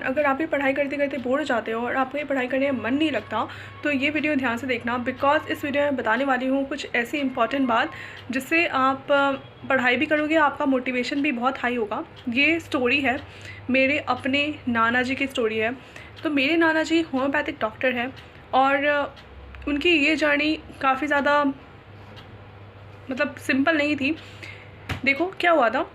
अगर आप भी पढ़ाई करते करते बोर हो जाते हो और आपको ये पढ़ाई करने में मन नहीं लगता, तो ये वीडियो ध्यान से देखना, बिकॉज़ इस वीडियो में बताने वाली हूँ कुछ ऐसी इंपॉर्टेंट बात जिससे आप पढ़ाई भी करोगे, आपका मोटिवेशन भी बहुत हाई होगा। ये स्टोरी है मेरे अपने नाना जी की स्टोरी है। तो मेरे नाना जी होम्योपैथिक डॉक्टर हैं और उनकी ये जर्नी काफ़ी ज़्यादा मतलब सिंपल नहीं थी। देखो क्या हुआ था,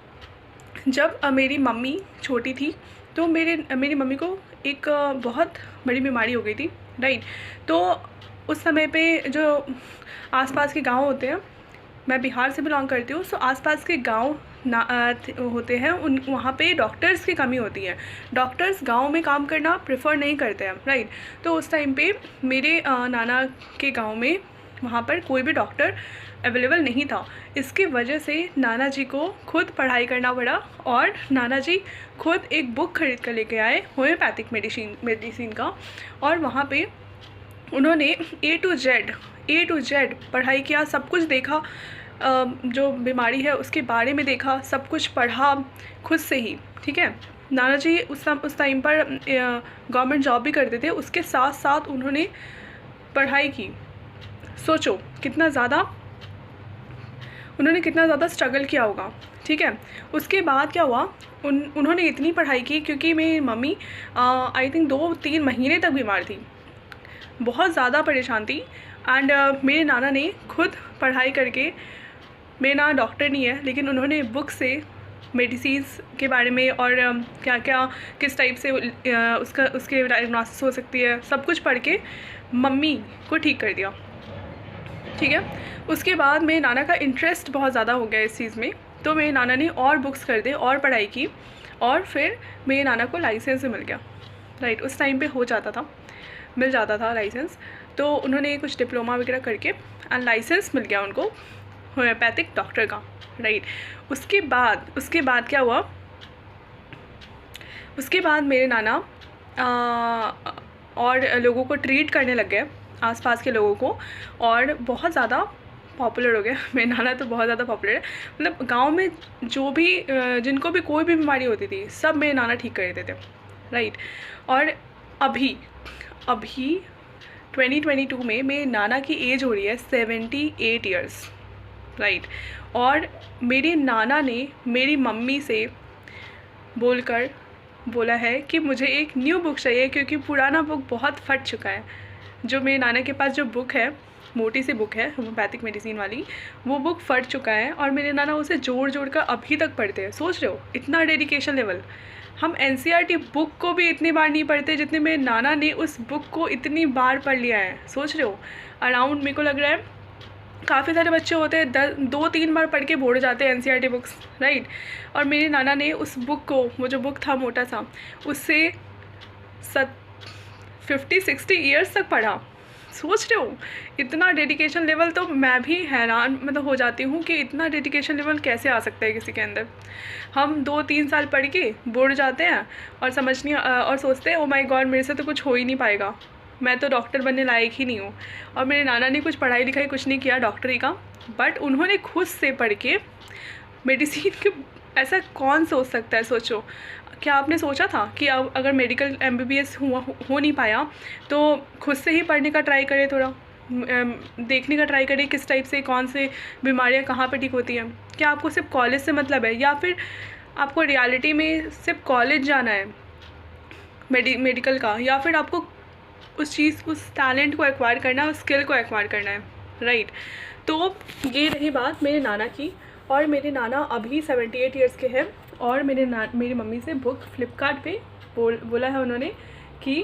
जब मेरी मम्मी छोटी थी तो मेरी मम्मी को एक बहुत बड़ी बीमारी हो गई थी, राइट। तो उस समय पे जो आसपास के गांव होते हैं, मैं बिहार से बिलोंग करती हूँ, सो आसपास के गांव होते हैं, उन वहाँ पे डॉक्टर्स की कमी होती है। डॉक्टर्स गांव में काम करना प्रेफर नहीं करते हैं, राइट। तो उस टाइम पे मेरे नाना के गांव में वहाँ पर कोई भी डॉक्टर अवेलेबल नहीं था। इसकी वजह से नाना जी को खुद पढ़ाई करना पड़ा और नाना जी खुद एक बुक खरीद कर लेके आए होम्योपैथिक मेडिसिन का, और वहाँ पे उन्होंने ए टू जेड पढ़ाई किया, सब कुछ देखा, जो बीमारी है उसके बारे में देखा, सब कुछ पढ़ा खुद से ही, ठीक है। नाना जी उस टाइम पर गवर्नमेंट जॉब भी करते थे, उसके साथ साथ उन्होंने पढ़ाई की। सोचो उन्होंने कितना ज़्यादा स्ट्रगल किया होगा, ठीक है। उसके बाद क्या हुआ, उन्होंने इतनी पढ़ाई की क्योंकि मेरी मम्मी आई थिंक 2-3 महीने तक बीमार थी, बहुत ज़्यादा परेशान थी। एंड मेरे नाना ने खुद पढ़ाई करके, मेरे नाना डॉक्टर नहीं है लेकिन उन्होंने बुक से मेडिसिन्स के बारे में और क्या क्या किस टाइप से उसके डायग्नोसिस हो सकती है, सब कुछ पढ़ के मम्मी को ठीक कर दिया, ठीक है। उसके बाद मेरे नाना का इंटरेस्ट बहुत ज़्यादा हो गया इस चीज़ में, तो मेरे नाना ने और बुक्स खरीदे और पढ़ाई की, और फिर मेरे नाना को लाइसेंस मिल गया, राइट। उस टाइम पे मिल जाता था लाइसेंस। तो उन्होंने कुछ डिप्लोमा वगैरह करके एंड लाइसेंस मिल गया उनको होम्योपैथिक डॉक्टर का, राइट। उसके बाद क्या हुआ, उसके बाद मेरे नाना और लोगों को ट्रीट करने लग गए, आसपास के लोगों को, और बहुत ज़्यादा पॉपुलर हो गया। मेरे नाना तो बहुत ज़्यादा पॉपुलर है, मतलब गांव में जो भी जिनको भी कोई भी बीमारी होती थी सब मेरे नाना ठीक कर देते थे, राइट। और अभी 2022 में मेरे नाना की एज हो रही है 78 ईयर्स, राइट। और मेरे नाना ने मेरी मम्मी से बोला है कि मुझे एक न्यू बुक चाहिए क्योंकि पुराना बुक बहुत फट चुका है। जो मेरे नाना के पास जो बुक है, मोटी सी बुक है होम्योपैथिक मेडिसिन वाली, वो बुक फट चुका है और मेरे नाना उसे जोड़ कर अभी तक पढ़ते हैं। सोच रहे हो इतना डेडिकेशन लेवल। हम एनसीईआरटी बुक को भी इतनी बार नहीं पढ़ते जितने मेरे नाना ने उस बुक को इतनी बार पढ़ लिया है। सोच रहे हो, अराउंड मेरे को लग रहा है काफ़ी सारे बच्चे होते हैं 2-3 बार पढ़ के बोर हो जाते हैं एनसीईआरटी बुक्स, राइट। और मेरे नाना ने उस बुक को, वो जो बुक था मोटा सा, उससे 50-60 ईयर्स तक पढ़ा। सोच रहे हो इतना डेडिकेशन लेवल, तो मैं भी हैरान मतलब हो जाती हूँ कि इतना डेडिकेशन लेवल कैसे आ सकता है किसी के अंदर। हम 2-3 साल पढ़ के बोर हो जाते हैं और और सोचते हैं ओ माय गॉड मेरे से तो कुछ हो ही नहीं पाएगा, मैं तो डॉक्टर बनने लायक ही नहीं हूँ। और मेरे नाना ने कुछ पढ़ाई लिखाई कुछ नहीं किया डॉक्टरी का, बट उन्होंने खुद से पढ़ के मेडिसिन के, ऐसा कौन सोच सकता है। सोचो, क्या आपने सोचा था कि अब अगर मेडिकल MBBS हो नहीं पाया तो खुद से ही पढ़ने का ट्राई करें, थोड़ा देखने का ट्राई करें किस टाइप से कौन से बीमारियां कहाँ पे ठीक होती हैं। क्या आपको सिर्फ कॉलेज से मतलब है, या फिर आपको रियलिटी में सिर्फ कॉलेज जाना है मेडिकल का, या फिर आपको उस टैलेंट को एक्वायर करना है, उस स्किल को एक्वायर करना है, राइट। तो ये रही बात मेरे नाना की। और मेरे नाना अभी 78 ईयर्स के हैं और मेरी मम्मी से बुक फ्लिपकार्ट पे बोला है उन्होंने कि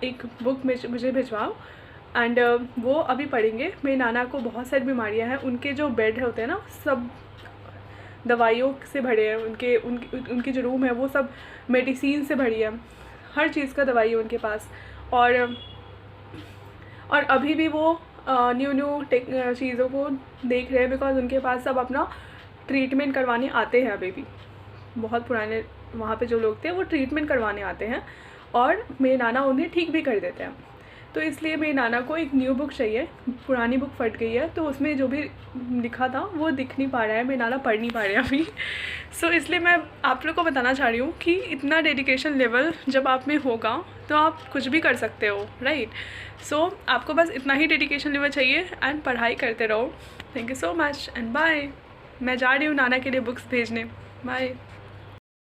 एक बुक मुझे भिजवाओ, एंड वो अभी पढ़ेंगे। मेरे नाना को बहुत सारी बीमारियां हैं, उनके जो बेड होते हैं ना सब दवाइयों से भरे हैं, उनकी जो रूम है वो सब मेडिसिन से भरी है, हर चीज़ का दवाई है उनके पास। और अभी भी वो न्यू चीज़ों को देख रहे हैं, बिकॉज उनके पास सब अपना ट्रीटमेंट करवाने आते हैं। अभी भी बहुत पुराने वहाँ पे जो लोग थे वो ट्रीटमेंट करवाने आते हैं और मेरे नाना उन्हें ठीक भी कर देते हैं। तो इसलिए मेरी नाना को एक न्यू बुक चाहिए, पुरानी बुक फट गई है, तो उसमें जो भी लिखा था वो दिख नहीं पा रहा है, मेरी नाना पढ़ नहीं पा रहे हैं अभी। सो इसलिए मैं आप लोग को बताना चाह रही हूँ कि इतना डेडिकेशन लेवल जब आप में होगा तो आप कुछ भी कर सकते हो, राइट। सो आपको बस इतना ही डेडिकेशन लेवल चाहिए एंड पढ़ाई करते रहो। Thank you so much and bye. मैं जा रही हूँ नाना के लिए बुक्स भेजने। बाय।